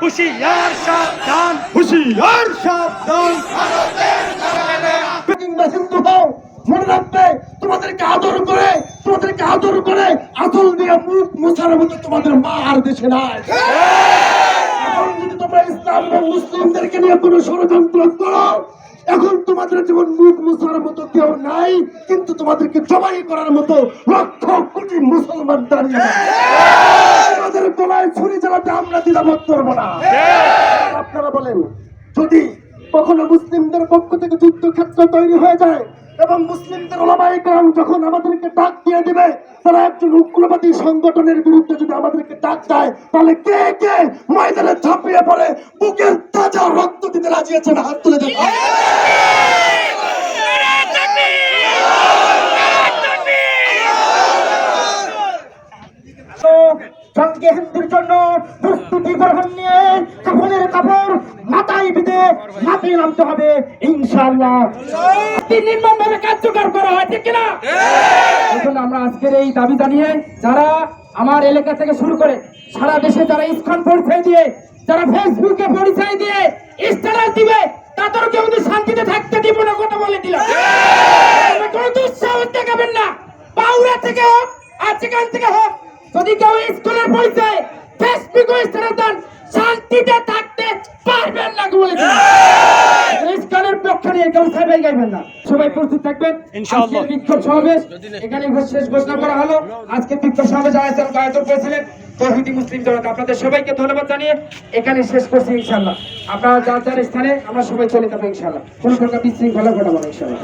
হুঁশিয়ার সাবধান, হুঁশিয়ার সাবধান। কিংবা হিন্দু হও, মনে রাখবে তোমাদেরকে আদর করে আঁচল দিয়ে মুখ মোছার মতো তোমাদের মা আর দেশে নাই। এখন যদি তোমরা ইসলাম এবং মুসলিমদেরকে নিয়ে কোনো ষড়যন্ত্র করো, এখন তোমাদের যেমন মুখ মোছার মতো কেউ নাই, কিন্তু তোমাদেরকে জবাই করার মতো লক্ষ কোটি মুসলমান দাঁড়িয়ে আছে। তোমাদের গলায় ছুরি চালাতে আমরা দ্বিধাবোধ করবো না। আপনারা বলেন, যদি কখনো মুসলিমদের পক্ষ থেকে যুদ্ধক্ষেত্র তৈরি হয়ে যায় এবং মুসলিমদের ওলামায়ে কেরাম যখন আমাদেরকে ডাক দিয়ে দিবে, তারা একজন উগ্রবাদী সংগঠনের বিরুদ্ধে যদি আমাদেরকে ডাক দেয়, তাহলে কে কে ময়দানে ঝাঁপিয়ে পড়ে বুকের তাজা রক্ত দিতে রাজি আছেন? হাত তুলে দেন। জঙ্গে হিন্দুর জন্য প্রস্তুতি গ্রহণ নিয়ে কাফনের কাপড় মাথায় বেঁধে মাটিয়ে নামতে হবে ইনশাআল্লাহ। নির্মমভাবে কার্যকর করা হয়, ঠিক কিনা? এখন আমরা আজকের এই দাবি জানিয়ে যারা আমার এলাকা থেকে শুরু করে সারা দেশে যারা ইসকন পরিচয় দিয়ে, যারা ফেসবুকে পরিচয় দিয়ে স্ট্যাটাস দিবে, তাদেরকে কিন্তু শান্তিতে থাকতে দিব না, কথা বলে দিলাম। কোনো দুঃসাহস দেখাবেন না। বাউরা থেকে হোক আর যেখান থেকে হোক, যদি কেউ স্কুলের পরিচয় ফেসবুকে স্ট্যাটাস দেন, শান্তিতে থাকতে পারবেন না বলে দিলাম। স্কুলের পক্ষে নিয়ে কেউ সাইবাই গাইবেন না। সবাই প্রস্তুত থাকবেন ইনশাআল্লাহ। বিক্ষোভ সমাবেশ এখানে শেষ ঘোষণা করা হলো। আজকে বিক্ষোভ সমাবেশ আয়োজন করেছিলেন তৌহিদি মুসলিম জনতা। আপনাদের সবাইকে ধন্যবাদ জানিয়ে এখানে শেষ করছি ইনশাআল্লাহ। আপনারা যার যার স্থানে আমরা সবাই চলে যাবো ইনশাআল্লাহ। কোনো প্রকার বিশৃঙ্খলা ঘটাবো না ইনশাআল্লাহ।